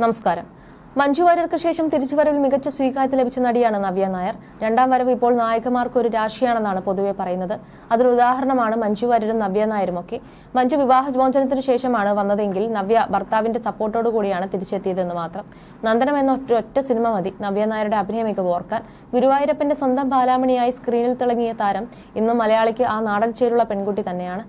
നമസ്കാരം. മഞ്ജു വാര്യർക്ക് ശേഷം തിരിച്ചുവരവിൽ മികച്ച സ്വീകാര്യത ലഭിച്ച നടിയാണ് നവ്യ നായർ. രണ്ടാം വരവ് ഇപ്പോൾ നായകന്മാർക്ക് ഒരു രാശിയാണെന്നാണ് പൊതുവെ പറയുന്നത്. അതിന് ഉദാഹരണമാണ് മഞ്ജു വാര്യരും നവ്യ നായരും ഒക്കെ. മഞ്ജു വിവാഹമോചനത്തിന് ശേഷമാണ് വന്നതെങ്കിൽ നവ്യ ഭർത്താവിന്റെ സപ്പോർട്ടോടു കൂടിയാണ് തിരിച്ചെത്തിയതെന്ന് മാത്രം. നന്ദനം എന്ന ഒറ്റ സിനിമ മതി നവ്യ നായരുടെ അഭിനയ മികവ് ഓർക്കാൻ. ഗുരുവായൂരപ്പന്റെ സ്വന്തം ബാലാമണിയായി സ്ക്രീനിൽ തിളങ്ങിയ താരം ഇന്നും മലയാളിക്ക് ആ നാടൻ ചേരുള്ള പെൺകുട്ടി തന്നെയാണ്.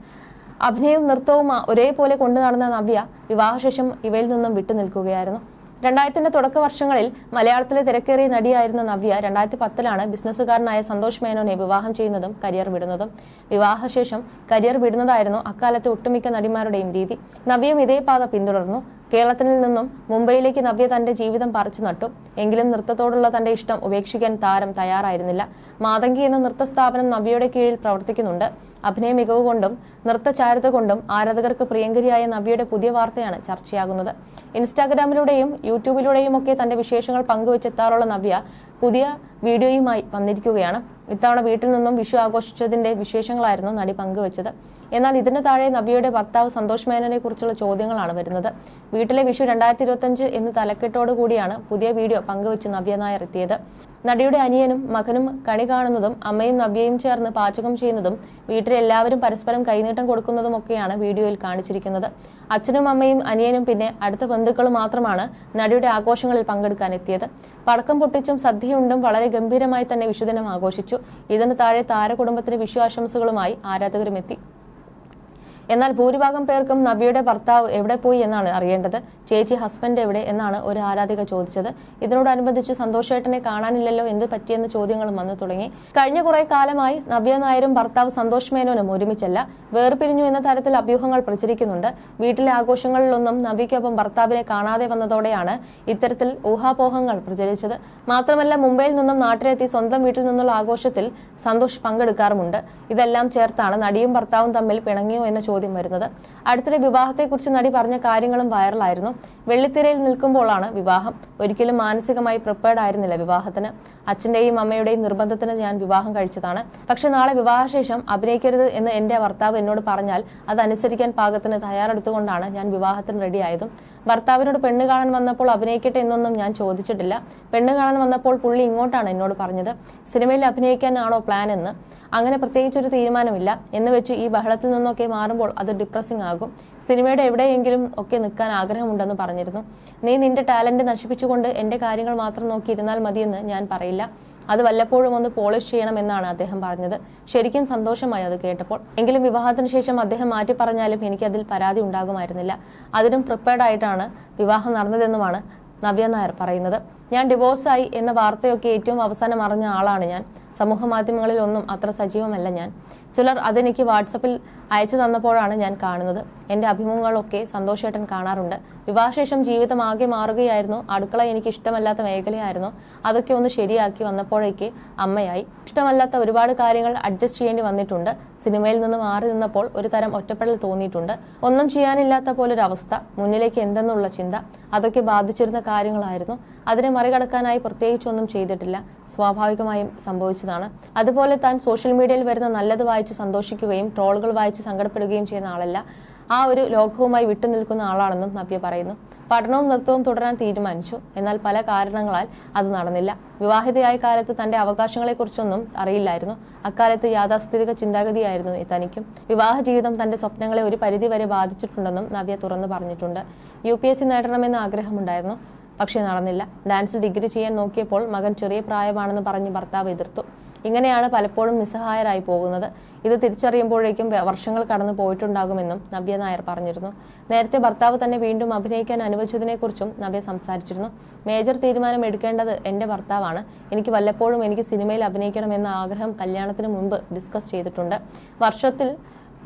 അഭിനയവും നൃത്തവും ഒരേപോലെ കൊണ്ടു നടന്ന നവ്യ വിവാഹശേഷം ഇവയിൽ നിന്നും വിട്ടുനിൽക്കുകയായിരുന്നു. 2000-ന്റെ തുടക്ക വർഷങ്ങളിൽ മലയാളത്തിലെ തിരക്കേറിയ നടിയായിരുന്ന നവ്യ 2010-ലാണ് ബിസിനസ്സുകാരനായ സന്തോഷ് മേനോനെ വിവാഹം ചെയ്യുന്നതും കരിയർ വിടുന്നതും. വിവാഹശേഷം കരിയർ വിടുന്നതായിരുന്നു അക്കാലത്തെ ഒട്ടുമിക്ക നടിമാരുടെയും രീതി. നവ്യയും ഇതേ പാത പിന്തുടർന്നു. കേരളത്തിൽ നിന്നും മുംബൈയിലേക്ക് നവ്യ തന്റെ ജീവിതം പറിച്ചു നട്ടു. എങ്കിലും നൃത്തത്തോടുള്ള തന്റെ ഇഷ്ടം ഉപേക്ഷിക്കാൻ താരം തയ്യാറായിരുന്നില്ല. മാതങ്കി എന്ന നൃത്ത സ്ഥാപനം നവ്യയുടെ കീഴിൽ പ്രവർത്തിക്കുന്നുണ്ട്. അഭിനയ മികവ് കൊണ്ടും നൃത്തചാരുത കൊണ്ടും ആരാധകർക്ക് പ്രിയങ്കരിയായ നവ്യയുടെ പുതിയ വാർത്തയാണ് ചർച്ചയാകുന്നത്. ഇൻസ്റ്റാഗ്രാമിലൂടെയും യൂട്യൂബിലൂടെയും ഒക്കെ തന്റെ വിശേഷങ്ങൾ പങ്കുവെച്ചെത്താറുള്ള നവ്യ പുതിയ വീഡിയോയുമായി വന്നിരിക്കുകയാണ്. ഇത്തവണ വീട്ടിൽ നിന്നും വിഷു ആഘോഷിച്ചതിന്റെ വിശേഷങ്ങളായിരുന്നു നടി പങ്കുവച്ചത്. എന്നാൽ ഇതിന് താഴെ നവ്യയുടെ ഭർത്താവ് സന്തോഷ് മേനോനെ കുറിച്ചുള്ള ചോദ്യങ്ങളാണ് വരുന്നത്. വീട്ടിലെ വിഷു 2025 എന്ന തലക്കെട്ടോടുകൂടിയാണ് പുതിയ വീഡിയോ പങ്കുവെച്ച് നവ്യ നായർ എത്തിയത്. നടിയുടെ അനിയനും മകനും കണി കാണുന്നതും അമ്മയും നവ്യയും ചേർന്ന് പാചകം ചെയ്യുന്നതും വീട്ടിലെ എല്ലാവരും പരസ്പരം കൈനീട്ടം കൊടുക്കുന്നതുമൊക്കെയാണ് വീഡിയോയിൽ കാണിച്ചിരിക്കുന്നത്. അച്ഛനും അമ്മയും അനിയനും പിന്നെ അടുത്ത ബന്ധുക്കളും മാത്രമാണ് നടിയുടെ ആഘോഷങ്ങളിൽ പങ്കെടുക്കാൻ എത്തിയത്. പടക്കം പൊട്ടിച്ചും സദ്യയുണ്ടും വളരെ ഗംഭീരമായി തന്നെ വിഷുദിനം ആഘോഷിച്ചു. ഇതിന് താഴെ താരകുടുംബത്തിന് വിഷു ആശംസകളുമായി ആരാധകരും എത്തി. എന്നാൽ ഭൂരിഭാഗം പേർക്കും നവ്യയുടെ ഭർത്താവ് എവിടെ പോയി എന്നാണ് അറിയേണ്ടത്. ചേച്ചി ഹസ്ബൻഡ് എവിടെ എന്നാണ് ഒരു ആരാധിക ചോദിച്ചത്. ഇതിനോടനുബന്ധിച്ച് സന്തോഷേട്ടനെ കാണാനില്ലല്ലോ, എന്ത് പറ്റിയെന്ന ചോദ്യങ്ങളും വന്നു തുടങ്ങി. കഴിഞ്ഞ കുറെ കാലമായി നവ്യ നായരും ഭർത്താവ് സന്തോഷ് മേനോനും ഒരുമിച്ചല്ല, വേർപിരിഞ്ഞു എന്ന തരത്തിൽ അഭ്യൂഹങ്ങൾ പ്രചരിക്കുന്നുണ്ട്. വീട്ടിലെ ആഘോഷങ്ങളിലൊന്നും നവ്യയ്ക്കൊപ്പം ഭർത്താവിനെ കാണാതെ വന്നതോടെയാണ് ഇത്തരത്തിൽ ഊഹാപോഹങ്ങൾ പ്രചരിച്ചത്. മാത്രമല്ല, മുംബൈയിൽ നിന്നും നാട്ടിലെത്തി സ്വന്തം വീട്ടിൽ നിന്നുള്ള ആഘോഷത്തിൽ സന്തോഷ് പങ്കെടുക്കാറുമുണ്ട്. ഇതെല്ലാം ചേർത്താണ് നടിയും ഭർത്താവും തമ്മിൽ പിണങ്ങിയോ എന്ന ചോദ്യം വരുന്നത്. അടുത്തിടെ വിവാഹത്തെക്കുറിച്ച് നടി പറഞ്ഞ കാര്യങ്ങളും വൈറലായിരുന്നു. വെള്ളിത്തിരയിൽ നിൽക്കുമ്പോഴാണ് വിവാഹം. ഒരിക്കലും മാനസികമായി പ്രിപ്പയർഡ് ആയിരുന്നില്ല വിവാഹത്തിന്. അച്ഛന്റെയും അമ്മയുടെയും നിർബന്ധത്തിന് ഞാൻ വിവാഹം കഴിച്ചതാണ്. പക്ഷെ നാളെ വിവാഹശേഷം അഭിനയിക്കരുത് എന്ന് എന്റെ ഭർത്താവ് എന്നോട് പറഞ്ഞാൽ അതനുസരിക്കാൻ പാകത്തിന് തയ്യാറെടുത്തുകൊണ്ടാണ് ഞാൻ വിവാഹത്തിന് റെഡിയായതും. ഭർത്താവിനോട് പെണ്ണ് കാണാൻ വന്നപ്പോൾ അഭിനയിക്കട്ടെ എന്നൊന്നും ഞാൻ ചോദിച്ചിട്ടില്ല. പെണ്ണ് കാണാൻ വന്നപ്പോൾ പുള്ളി ഇങ്ങോട്ടാണ് എന്നോട് പറഞ്ഞത്, സിനിമയിൽ അഭിനയിക്കാനാണോ പ്ലാൻ എന്ന്. അങ്ങനെ പ്രത്യേകിച്ചൊരു തീരുമാനമില്ല എന്ന് വെച്ച് ഈ ബഹളത്തിൽ നിന്നൊക്കെ മാറുമ്പോൾ അത് ഡിപ്രസിംഗ് ആകും. സിനിമയുടെ എവിടെയെങ്കിലും ഒക്കെ നിൽക്കാൻ ആഗ്രഹമുണ്ടെന്ന് പറഞ്ഞിരുന്നു. നീ നിന്റെ ടാലന്റ് നശിപ്പിച്ചുകൊണ്ട് എന്റെ കാര്യങ്ങൾ മാത്രം നോക്കിയിരുന്നാൽ മതിയെന്ന് ഞാൻ പറയില്ല. അത് വല്ലപ്പോഴും ഒന്ന് പോളിഷ് ചെയ്യണമെന്നാണ് അദ്ദേഹം പറഞ്ഞത്. ശരിക്കും സന്തോഷമായി അത് കേട്ടപ്പോൾ. എങ്കിലും വിവാഹത്തിന് ശേഷം അദ്ദേഹം മാറ്റി പറഞ്ഞാലും എനിക്ക് അതിൽ പരാതി ഉണ്ടാകുമായിരുന്നില്ല. അതിനും പ്രിപ്പയർഡ് ആയിട്ടാണ് വിവാഹം നടന്നതെന്നുമാണ് നവ്യ നായർ പറയുന്നത്. ഞാൻ ഡിവോഴ്സായി എന്ന വാർത്തയൊക്കെ ഏറ്റവും അവസാനം അറിഞ്ഞ ആളാണ് ഞാൻ. സമൂഹ മാധ്യമങ്ങളിൽ ഒന്നും അത്ര സജീവമല്ല ഞാൻ. ചിലർ അതെനിക്ക് വാട്സപ്പിൽ അയച്ചു തന്നപ്പോഴാണ് ഞാൻ കാണുന്നത്. എൻ്റെ അഭിമുഖങ്ങളൊക്കെ സന്തോഷേട്ടൻ കാണാറുണ്ട്. വിവാഹശേഷം ജീവിതം ആകെ മാറുകയായിരുന്നു. അടുക്കള എനിക്ക് ഇഷ്ടമല്ലാത്ത മേഖലയായിരുന്നു. അതൊക്കെ ഒന്ന് ശരിയാക്കി വന്നപ്പോഴേക്ക് അമ്മയായി. ഇഷ്ടമല്ലാത്ത ഒരുപാട് കാര്യങ്ങൾ അഡ്ജസ്റ്റ് ചെയ്യേണ്ടി വന്നിട്ടുണ്ട്. സിനിമയിൽ നിന്ന് മാറി നിന്നപ്പോൾ ഒരു തരം ഒറ്റപ്പെടൽ തോന്നിയിട്ടുണ്ട്. ഒന്നും ചെയ്യാനില്ലാത്ത പോലൊരവസ്ഥ, മുന്നിലേക്ക് എന്തെന്നുള്ള ചിന്ത, അതൊക്കെ ബാധിച്ചിരുന്ന കാര്യങ്ങളായിരുന്നു. അതിനെ മറികടക്കാനായി പ്രത്യേകിച്ചൊന്നും ചെയ്തിട്ടില്ല. സ്വാഭാവികമായും സംഭവിച്ചതാണ്. അതുപോലെ താൻ സോഷ്യൽ മീഡിയയിൽ വരുന്ന നല്ലത് വായിച്ച് സന്തോഷിക്കുകയും ട്രോളുകൾ വായിച്ച് സങ്കടപ്പെടുകയും ചെയ്യുന്ന ആളല്ല. ആ ഒരു ലോകവുമായി വിട്ടുനിൽക്കുന്ന ആളാണെന്നും നവ്യ പറയുന്നു. പഠനവും നൃത്തവും തുടരാൻ തീരുമാനിച്ചു. എന്നാൽ പല കാരണങ്ങളാൽ അത് നടന്നില്ല. വിവാഹിതയായ കാലത്ത് തന്റെ അവകാശങ്ങളെക്കുറിച്ചൊന്നും അറിയില്ലായിരുന്നു. അക്കാലത്ത് യാഥാസ്ഥിതിക ചിന്താഗതിയായിരുന്നു തനിക്കും. വിവാഹ ജീവിതം തന്റെ സ്വപ്നങ്ങളെ ഒരു പരിധിവരെ ബാധിച്ചിട്ടുണ്ടെന്നും നവ്യ തുറന്നു പറഞ്ഞിട്ടുണ്ട്. UPSC നേടണമെന്ന് ആഗ്രഹമുണ്ടായിരുന്നു, പക്ഷെ നടന്നില്ല. ഡാൻസിൽ ഡിഗ്രി ചെയ്യാൻ നോക്കിയപ്പോൾ മകൻ ചെറിയ പ്രായമാണെന്ന് പറഞ്ഞ് ഭർത്താവ് എതിർത്തു. ഇങ്ങനെയാണ് പലപ്പോഴും നിസ്സഹായരായി പോകുന്നത്. ഇത് തിരിച്ചറിയുമ്പോഴേക്കും വർഷങ്ങൾ കടന്നു പോയിട്ടുണ്ടാകുമെന്നും നവ്യ നായർ പറഞ്ഞിരുന്നു. നേരത്തെ ഭർത്താവ് തന്നെ വീണ്ടും അഭിനയിക്കാൻ അനുവദിച്ചതിനെക്കുറിച്ചും നവ്യ സംസാരിച്ചിരുന്നു. മേജർ തീരുമാനം എടുക്കേണ്ടത് എന്റെ ഭർത്താവാണ്. എനിക്ക് വല്ലപ്പോഴും എനിക്ക് സിനിമയിൽ അഭിനയിക്കണമെന്ന ആഗ്രഹം കല്യാണത്തിന് മുൻപ് ഡിസ്കസ് ചെയ്തിട്ടുണ്ട്. വർഷത്തിൽ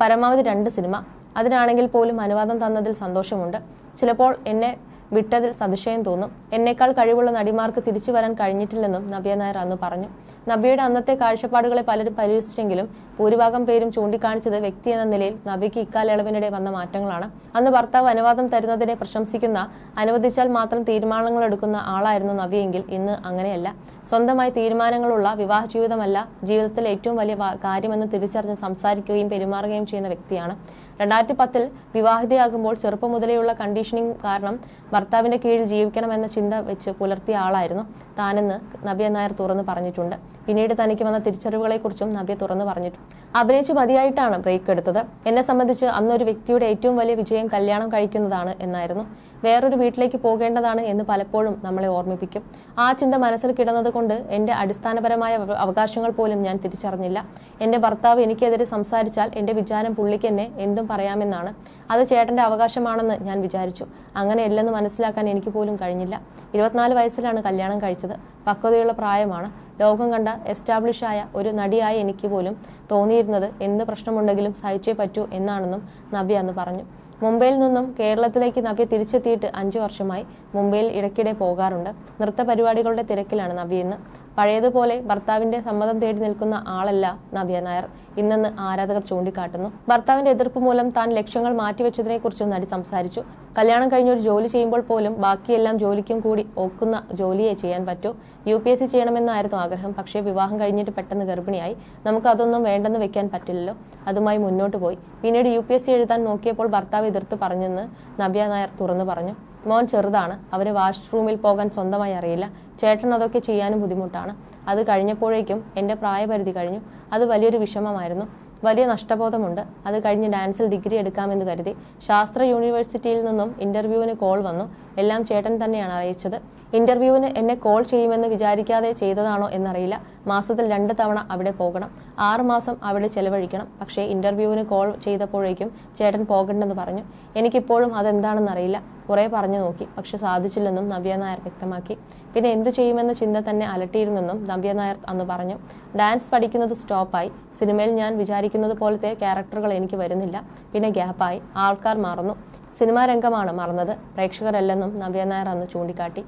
പരമാവധി 2 സിനിമ. അതിനാണെങ്കിൽ പോലും അനുവാദം തന്നതിൽ സന്തോഷമുണ്ട്. ചിലപ്പോൾ എന്നെ വിട്ടതിൽ അതിശയം തോന്നും. എന്നേക്കാൾ കഴിവുള്ള നടിമാർക്ക് തിരിച്ചു വരാൻ കഴിഞ്ഞിട്ടില്ലെന്നും നവ്യ നായർ അന്ന് പറഞ്ഞു. നവ്യയുടെ അന്നത്തെ കാഴ്ചപ്പാടുകളെ പലരും പരിഹസിച്ചെങ്കിലും ഭൂരിഭാഗം പേരും ചൂണ്ടിക്കാണിച്ചത് വ്യക്തി എന്ന നിലയിൽ നവ്യയ്ക്ക് ഇക്കാലയളവിനിടെ വന്ന മാറ്റങ്ങളാണ്. അന്ന് ഭർത്താവ് അനുവാദം തരുന്നതിനെ പ്രശംസിക്കുന്ന, അനുവദിച്ചാൽ മാത്രം തീരുമാനങ്ങൾ എടുക്കുന്ന ആളായിരുന്നു നവ്യയെങ്കിൽ ഇന്ന് അങ്ങനെയല്ല. സ്വന്തമായി തീരുമാനങ്ങളുള്ള വിവാഹ ജീവിതമല്ല ജീവിതത്തിലെ ഏറ്റവും വലിയ കാര്യമെന്ന് തിരിച്ചറിഞ്ഞ് സംസാരിക്കുകയും പെരുമാറുകയും ചെയ്യുന്ന വ്യക്തിയാണ്. 2010 വിവാഹിതയാകുമ്പോൾ ചെറുപ്പം മുതലെയുള്ള കണ്ടീഷനിങ് കാരണം ഭർത്താവിന്റെ കീഴിൽ ജീവിക്കണമെന്ന ചിന്ത വെച്ച് പുലർത്തിയ ആളായിരുന്നു താനെന്ന് നവ്യ നായർ തുറന്നു പറഞ്ഞിട്ടുണ്ട്. പിന്നീട് തനിക്ക് വന്ന തിരിച്ചറിവുകളെക്കുറിച്ചും നവ്യ തുറന്നു പറഞ്ഞിട്ടുണ്ട്. അഭിനയിച്ച് മതിയായിട്ടാണ് ബ്രേക്ക് എടുത്തത്. എന്നെ സംബന്ധിച്ച് അന്നൊരു വ്യക്തിയുടെ ഏറ്റവും വലിയ വിജയം കല്യാണം കഴിക്കുന്നതാണ് എന്നായിരുന്നു. വേറൊരു വീട്ടിലേക്ക് പോകേണ്ടതാണ് എന്ന് പലപ്പോഴും നമ്മളെ ഓർമ്മിപ്പിക്കും. ആ ചിന്ത മനസ്സിൽ കിടന്നതുകൊണ്ട് എന്റെ അടിസ്ഥാനപരമായ അവകാശങ്ങൾ പോലും ഞാൻ തിരിച്ചറിഞ്ഞില്ല. എന്റെ ഭർത്താവ് എനിക്കെതിരെ സംസാരിച്ചാൽ എന്റെ വിചാരം പുള്ളിക്ക് എന്നെ എന്തും പറയാമെന്നാണ്. അത് ചേട്ടന്റെ അവകാശമാണെന്ന് ഞാൻ വിചാരിച്ചു. അങ്ങനെയല്ലെന്ന് മനസ്സിലാക്കാൻ എനിക്ക് പോലും കഴിഞ്ഞില്ല. 24 വയസ്സിലാണ് കല്യാണം കഴിച്ചത്. പക്വതയുള്ള പ്രായമാണ്. ലോകം കണ്ട എസ്റ്റാബ്ലിഷ് ആയ ഒരു നടിയായി എനിക്ക് പോലും തോന്നിയിരുന്നത് എന്ത് പ്രശ്നമുണ്ടെങ്കിലും സഹിച്ചേ പറ്റൂ എന്നാണെന്നും നവ്യ അന്ന് പറഞ്ഞു. മുംബൈയിൽ നിന്നും കേരളത്തിലേക്ക് നവ്യ തിരിച്ചെത്തിയിട്ട് 5 വർഷമായി. മുംബൈയിൽ ഇടയ്ക്കിടെ പോകാറുണ്ട്. നൃത്ത പരിപാടികളുടെ തിരക്കിലാണ് നവ്യ ഇന്ന്. പഴയതുപോലെ ഭർത്താവിന്റെ സമ്മതം തേടി നിൽക്കുന്ന ആളല്ല നവ്യ നായർ ഇന്നെന്ന് ആരാധകർ ചൂണ്ടിക്കാട്ടുന്നു. ഭർത്താവിന്റെ എതിർപ്പ് മൂലം താൻ ലക്ഷ്യങ്ങൾ മാറ്റിവെച്ചതിനെ കുറിച്ചും നടി സംസാരിച്ചു. കല്യാണം കഴിഞ്ഞൊരു ജോലി ചെയ്യുമ്പോൾ പോലും ബാക്കിയെല്ലാം ജോലിക്കും കൂടി ഒക്കുന്ന ജോലിയെ ചെയ്യാൻ പറ്റൂ. UPSC ചെയ്യണമെന്നായിരുന്നു ആഗ്രഹം. പക്ഷേ വിവാഹം കഴിഞ്ഞിട്ട് പെട്ടെന്ന് ഗർഭിണിയായി. നമുക്ക് അതൊന്നും വേണ്ടെന്ന് വെക്കാൻ പറ്റില്ലല്ലോ. അതുമായി മുന്നോട്ട് പോയി. പിന്നീട് UPSC എഴുതാൻ നോക്കിയപ്പോൾ ഭർത്താവ് എതിർത്ത് പറഞ്ഞെന്ന് നവ്യ നായർ തുറന്നു പറഞ്ഞു. മോൻ ചെറുതാണ്. അവന് വാഷ്റൂമിൽ പോകാൻ സ്വന്തമായി അറിയില്ല. ചേട്ടൻ അതൊക്കെ ചെയ്യാനും ബുദ്ധിമുട്ടാണ്. അത് കഴിഞ്ഞപ്പോഴേക്കും എൻ്റെ പ്രായപരിധി കഴിഞ്ഞു. അത് വലിയൊരു വിഷമമായിരുന്നു. വലിയ നഷ്ടബോധമുണ്ട്. അത് കഴിഞ്ഞ് ഡാൻസിൽ ഡിഗ്രി എടുക്കാമെന്ന് കരുതി. ശാസ്ത്ര യൂണിവേഴ്സിറ്റിയിൽ നിന്നും ഇന്റർവ്യൂവിന് കോൾ വന്നു. എല്ലാം ചേട്ടൻ തന്നെയാണ് അറിയിച്ചത്. ഇന്റർവ്യൂവിന് എന്നെ കോൾ ചെയ്യുമെന്ന് വിചാരിക്കാതെ ചെയ്തതാണോ എന്നറിയില്ല. മാസത്തിൽ 2 തവണ അവിടെ പോകണം. 6 മാസം അവിടെ ചെലവഴിക്കണം. പക്ഷേ ഇന്റർവ്യൂവിന് കോൾ ചെയ്തപ്പോഴേക്കും ചേട്ടൻ പോകണ്ടെന്ന് പറഞ്ഞു. എനിക്കിപ്പോഴും അതെന്താണെന്നറിയില്ല. കുറെ പറഞ്ഞു നോക്കി. പക്ഷെ സാധിച്ചില്ലെന്നും നവ്യ നായർ വ്യക്തമാക്കി. പിന്നെ എന്തു ചെയ്യുമെന്ന ചിന്ത തന്നെ അലട്ടിയിരുന്നെന്നും നവ്യ നായർ അന്ന് പറഞ്ഞു. ഡാൻസ് പഠിക്കുന്നത് സ്റ്റോപ്പായി. സിനിമയിൽ ഞാൻ വിചാരിക്കുന്നത് പോലത്തെ ക്യാരക്ടറുകൾ എനിക്ക് വരുന്നില്ല. പിന്നെ ഗ്യാപ്പായി. ആൾക്കാർ മാറുന്നു. സിനിമാ രംഗമാണ് മറന്നത്, പ്രേക്ഷകരല്ലെന്നും നവ്യ നായർ അന്ന് ചൂണ്ടിക്കാട്ടി.